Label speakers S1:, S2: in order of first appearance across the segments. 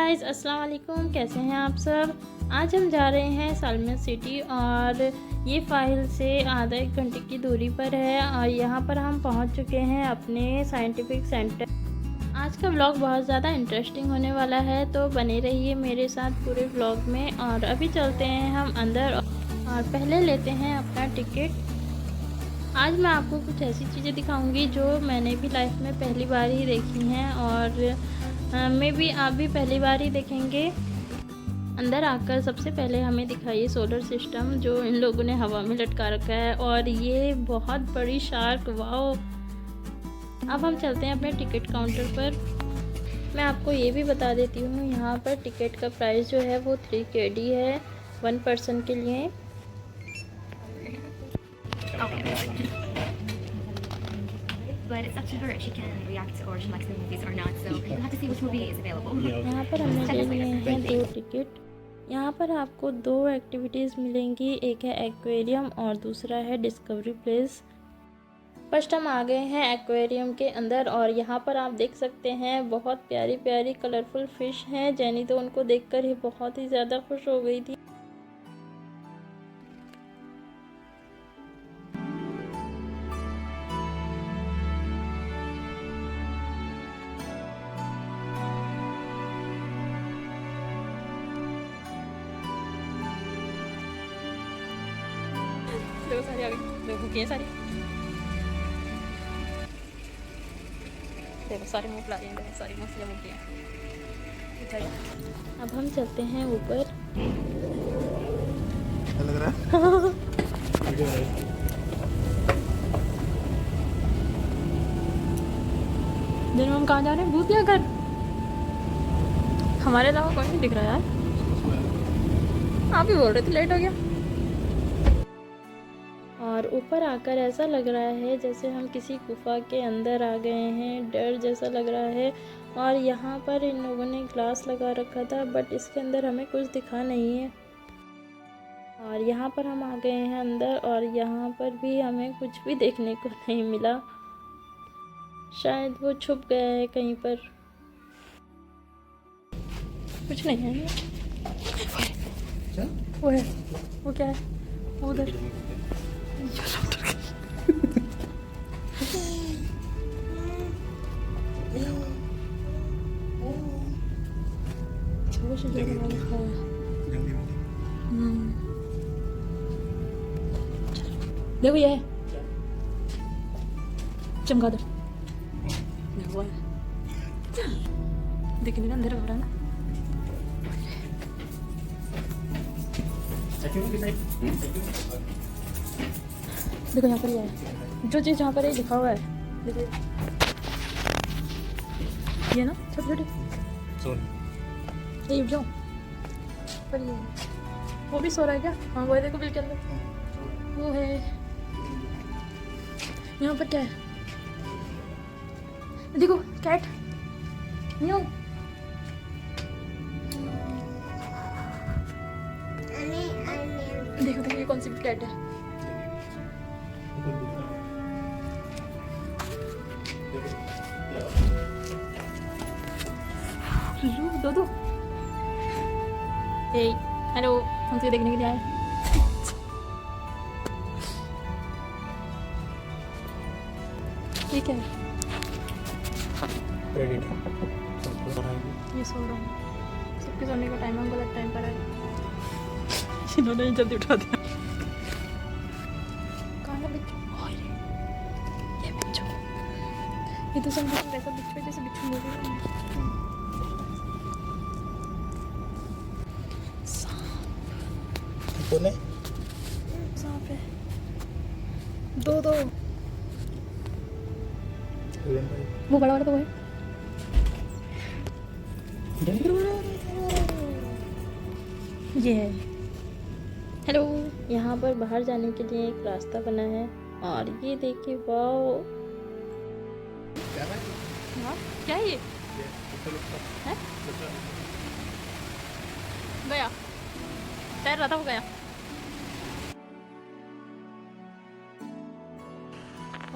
S1: Guys, अस्सलाम वालेकुम। कैसे हैं आप सब। आज हम जा रहे हैं सालमिया सिटी और ये फ़ाइल से आधा एक घंटे की दूरी पर है और यहाँ पर हम पहुँच चुके हैं अपने साइंटिफिक सेंटर। आज का व्लॉग बहुत ज़्यादा इंटरेस्टिंग होने वाला है, तो बने रहिए मेरे साथ पूरे व्लॉग में। और अभी चलते हैं हम अंदर और पहले लेते हैं अपना टिकट। आज मैं आपको कुछ ऐसी चीज़ें दिखाऊंगी जो मैंने भी लाइफ में पहली बार ही देखी हैं और मे भी आप भी पहली बार ही देखेंगे। अंदर आकर सबसे पहले हमें दिखाइए सोलर सिस्टम जो इन लोगों ने हवा में लटका रखा है और ये बहुत बड़ी शार्क, वाओ। अब हम चलते हैं अपने टिकट काउंटर पर। मैं आपको ये भी बता देती हूँ, यहाँ पर टिकट का प्राइस जो है वो 3 KD है 1 पर्सन के लिए।
S2: But it's up to her if she can react or she likes the movies or not. So we'll have to see which movie is available.
S1: यहाँ पर हमने ले लिए हैं 2 टिकट। यहाँ पर आपको 2 एक्टिविटीज़ मिलेंगी, एक है एक्वेरियम और दूसरा है डिस्कवरी प्लेस। फर्स्ट हम आ गए हैं एक्वेरियम के अंदर और यहाँ पर आप देख सकते हैं बहुत प्यारी प्यारी कलरफुल फ़िश हैं। जैनी तो उनको देखकर ही बहुत ही ज़्यादा खुश हो गई थी। देखो सारी आ गई, देखो की सारी, देखो सारी मुँह ला रही हैं, सारी मछलियाँ मुँह की। अब हम चलते हैं ऊपर।
S3: लग रहा है
S1: दिन में हम कहाँ जा रहे हैं, भूत क्या कर, हमारे अलावा कोई नहीं दिख रहा यार। आप ही बोल रहे थे लेट हो गया। और ऊपर आकर ऐसा लग रहा है जैसे हम किसी गुफा के अंदर आ गए हैं, डर जैसा लग रहा है। और यहाँ पर इन लोगों ने ग्लास लगा रखा था बट इसके अंदर हमें कुछ दिखा नहीं है। और यहाँ पर हम आ गए हैं अंदर और यहाँ पर भी हमें कुछ भी देखने को नहीं मिला, शायद वो छुप गया है कहीं पर। कुछ नहीं है। वो है, वो क्या है, वो उधर। देखो ये है चमगादड़, देखो है, दिखने में अंधेरा हो रहा है ना। देखो यहाँ पर ये है, जो चीज़ यहाँ पर ये लिखा हुआ है, देखिए ये ना छोटे छोटे, ये जो पर ये वो भी सो रहा है क्या। हाँ वो है, देखो बिल के अंदर वो है। यहाँ पर क्या है, देखो कैट, न्यू देखो देखो ये कौन सी कैट है। दो दो, हेलो, हमसे देखने के लिए आए। ठीक है, ये सो रहा है, सबके सोने का टाइम हम गलत टाइम पर है। इन्होंने जल्दी उठा दिया। कहाँ है बिच्छू, ये बिच्छू, ये तो समझो वैसा बिच्छू है जैसे बिच्छू बोल रहा है। सांप है, दो वो बड़ा वाला तो वो है। ये है, हेलो। यहाँ पर बाहर जाने के लिए एक रास्ता बना है और ये देखिए, वाओ। क्या है ये, है? गया, तैर रहा था वो, गया।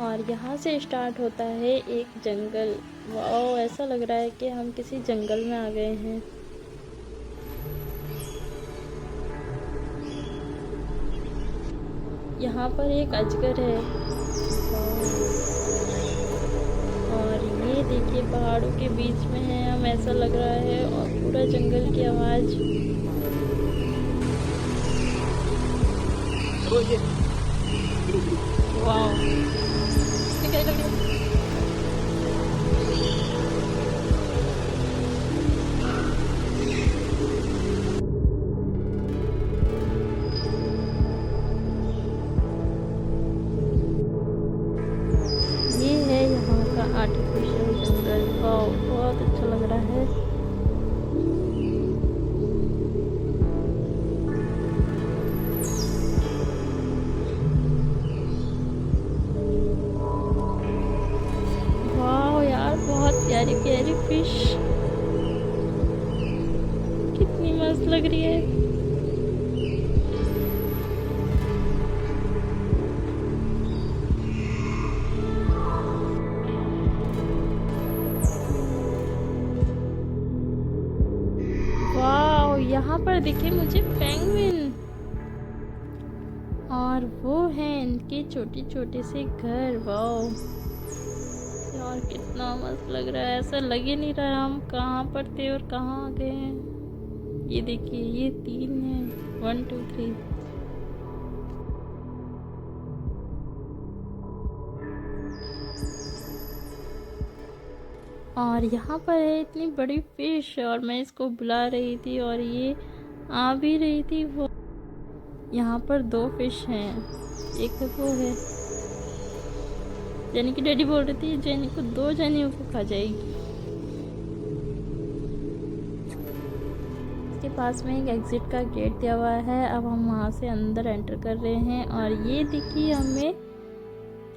S1: और यहाँ से स्टार्ट होता है एक जंगल। वाओ, ऐसा लग रहा है कि हम किसी जंगल में आ गए हैं। यहाँ पर एक अजगर है और ये देखिए पहाड़ों के बीच में है हम, ऐसा लग रहा है, और पूरा जंगल की आवाज़। वाह, ये है यहाँ का आर्टिफिशियल जंगल। वाह, बहुत अच्छा लग रहा है। वाह यार, बहुत प्यारी प्यारी फिश, कितनी मस्त लग रही है। वाह, यहाँ पर दिखे मुझे पेंगुइन, और वो हैं इनके छोटे छोटे से घर। वाह यार, कितना मस्त लग रहा है, ऐसा लग ही नहीं रहा हम कहाँ पर थे और कहाँ आ गए हैं। ये देखिए, ये 3 है, 1 2 3। और यहाँ पर है इतनी बड़ी फिश, और मैं इसको बुला रही थी और ये आ भी रही थी। वो यहाँ पर 2 फिश हैं, एक वो है, जेनी की डैडी बोल रही थी जेनी को 2 जेनियों को खा जाएगी। इसके पास में एक एग्जिट का गेट दिया हुआ है, अब हम वहाँ से अंदर एंटर कर रहे हैं। और ये देखिए हमें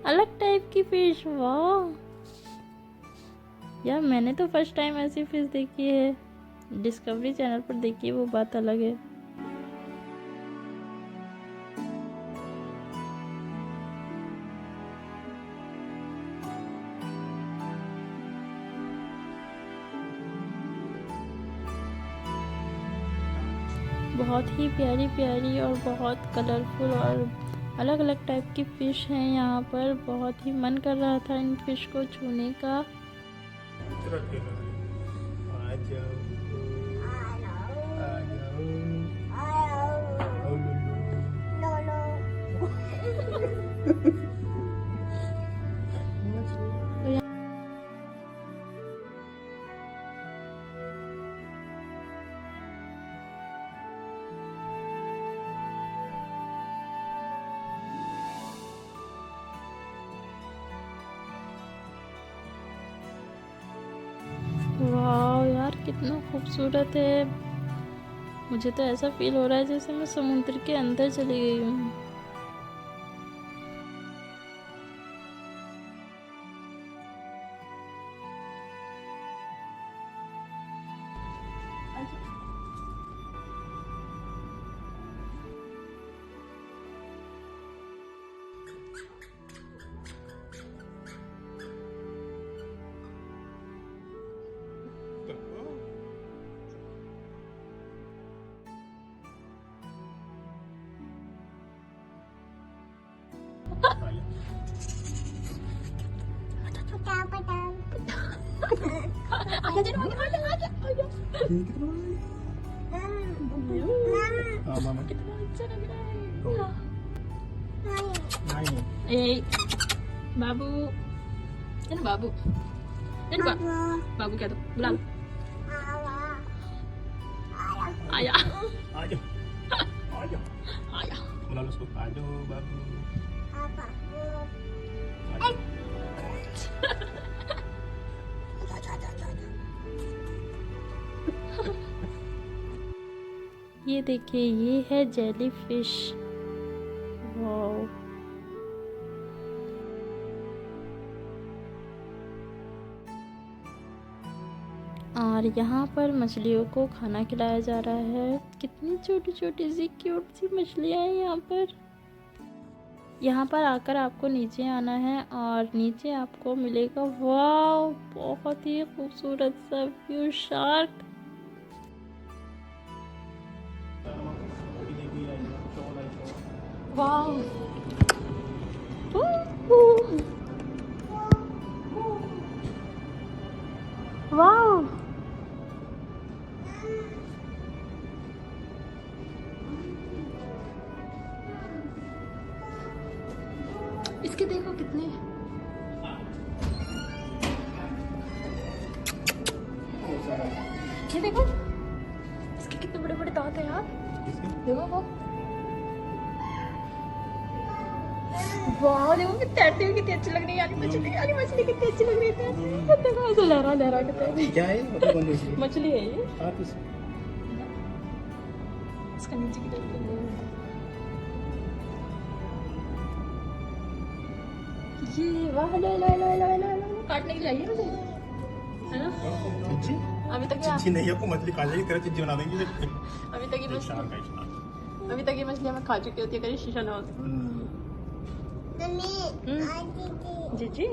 S1: अलग टाइप की फिश। वाह यार, मैंने तो फर्स्ट टाइम ऐसी फिश देखी है। डिस्कवरी चैनल पर देखी है, वो बात अलग है। बहुत ही प्यारी प्यारी और बहुत कलरफुल और अलग अलग टाइप की फ़िश हैं यहाँ पर। बहुत ही मन कर रहा था इन फ़िश को छूने का। वाह यार, कितना खूबसूरत है। मुझे तो ऐसा फील हो रहा है जैसे मैं समुद्र के अंदर चली गई हूँ।
S3: Mama.
S1: बाबू, बाबू, बाबू क्या तो बुला लो। आया,
S3: आजा आजा
S1: आया।
S3: बुला लो उसको। आजो बाबू।
S1: ये देखिए, ये है जेली फिश। वाओ, और यहाँ पर मछलियों को खाना खिलाया जा रहा है। कितनी छोटी छोटी सी क्यूट सी मछलियाँ हैं यहाँ पर। यहाँ पर आकर आपको नीचे आना है और नीचे आपको मिलेगा, वाओ, बहुत ही खूबसूरत सा व्यू, शार्क। वाओ, इसके देखो कितने, ये देखो इसके कितने बड़े बड़े दांत है यार। देखो वो, वाह देखो कि तैरती हुई कितनी अच्छी लग रही है यार मछली, यार मछली कितनी अच्छी लग रही है। देखो ऐसे लहरा लहरा के तैर रही है।
S3: क्या है मतलब बंद हो
S1: मछली है ये,
S3: आप इस
S1: इसका नीचे की तरफ ये, वाह लो लो लो लो लो लो, काटने के लिए आई है मुझे, है ना।
S3: चिंची
S1: अभी तक
S3: चिंची नहीं है, को मछली खा जाएगी तेरा चिंची बना देंगे।
S1: अभी तक ये
S3: शार का
S1: मछली,
S3: इतना
S1: अभी तक ये मछली हमें खा चुकी होती है, कहीं शीशा ना होता। जीजी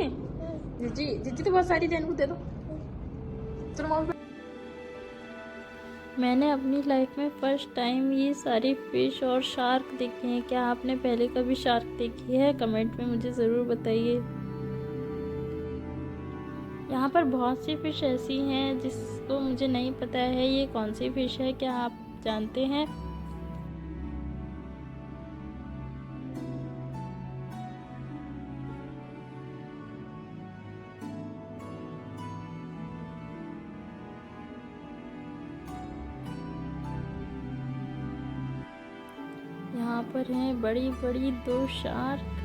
S1: जीजी जीजी तो बहुत सारी जैन को दे दो। मैंने अपनी लाइफ में फर्स्ट टाइम ये सारी फिश और शार्क देखे हैं। क्या आपने पहले कभी शार्क देखी है? कमेंट में मुझे ज़रूर बताइए। यहाँ पर बहुत सी फिश ऐसी हैं जिसको मुझे नहीं पता है ये कौन सी फिश है, क्या आप जानते हैं? यहाँ पर हैं बड़ी बड़ी 2 शार्क।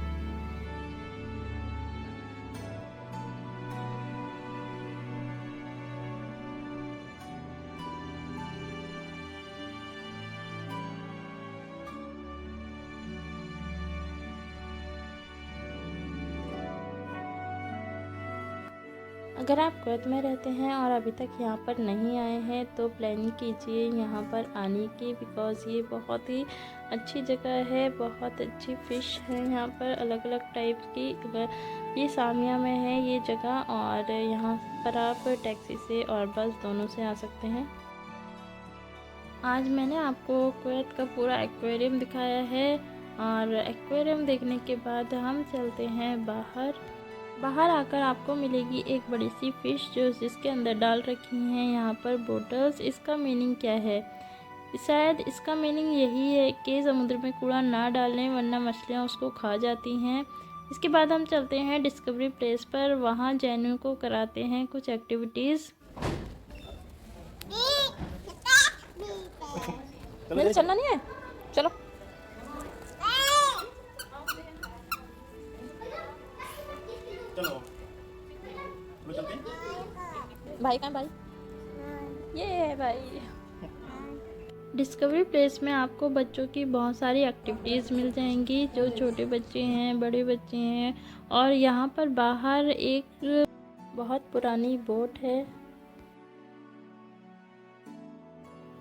S1: अगर आप कुवैत में रहते हैं और अभी तक यहाँ पर नहीं आए हैं तो प्लानिंग कीजिए यहाँ पर आने की, बिकॉज़ ये बहुत ही अच्छी जगह है, बहुत अच्छी फ़िश है यहाँ पर अलग अलग टाइप की। ये सामिया में है ये जगह, और यहाँ पर आप टैक्सी से और बस दोनों से आ सकते हैं। आज मैंने आपको कुवैत का पूरा एक्वेरियम दिखाया है, और एक्वेरियम देखने के बाद हम चलते हैं बाहर। बाहर आकर आपको मिलेगी एक बड़ी सी फ़िश जो जिसके अंदर डाल रखी हैं यहाँ पर बोटल्स। इसका मीनिंग क्या है? शायद इसका मीनिंग यही है कि समुद्र में कूड़ा ना डालें वरना मछलियाँ उसको खा जाती हैं। इसके बाद हम चलते हैं डिस्कवरी प्लेस पर, वहाँ जैनू को कराते हैं कुछ एक्टिविटीज़। चलना नहीं है, चलो
S3: चलो चलते हैं।
S1: भाई कहाँ भाई? ये भाई। डिस्कवरी प्लेस में आपको बच्चों की बहुत सारी एक्टिविटीज़ मिल जाएंगी, जो छोटे बच्चे हैं बड़े बच्चे हैं। और यहाँ पर बाहर एक बहुत पुरानी बोट है,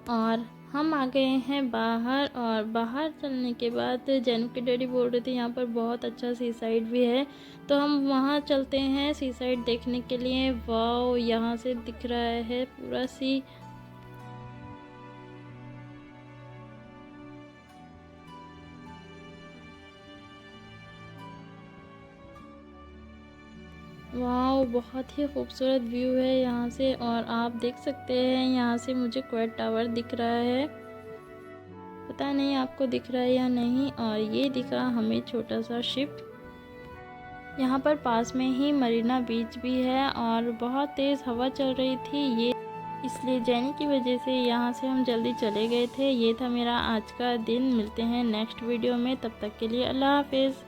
S1: और हम आ गए हैं बाहर। और बाहर चलने के बाद जैनू के डैडी बोल रहे थे यहाँ पर बहुत अच्छा सी साइड भी है, तो हम वहाँ चलते हैं सी साइड देखने के लिए। वाओ, यहाँ से दिख रहा है पूरा सी। वाओ, बहुत ही खूबसूरत व्यू है यहाँ से। और आप देख सकते हैं यहाँ से मुझे कुवैत टावर दिख रहा है, पता नहीं आपको दिख रहा है या नहीं। और ये दिखा हमें छोटा सा शिप। यहाँ पर पास में ही मरीना बीच भी है, और बहुत तेज़ हवा चल रही थी ये, इसलिए जैनी की वजह से यहाँ से हम जल्दी चले गए थे। ये था मेरा आज का दिन। मिलते हैं नेक्स्ट वीडियो में, तब तक के लिए अल्लाह हाफिज़।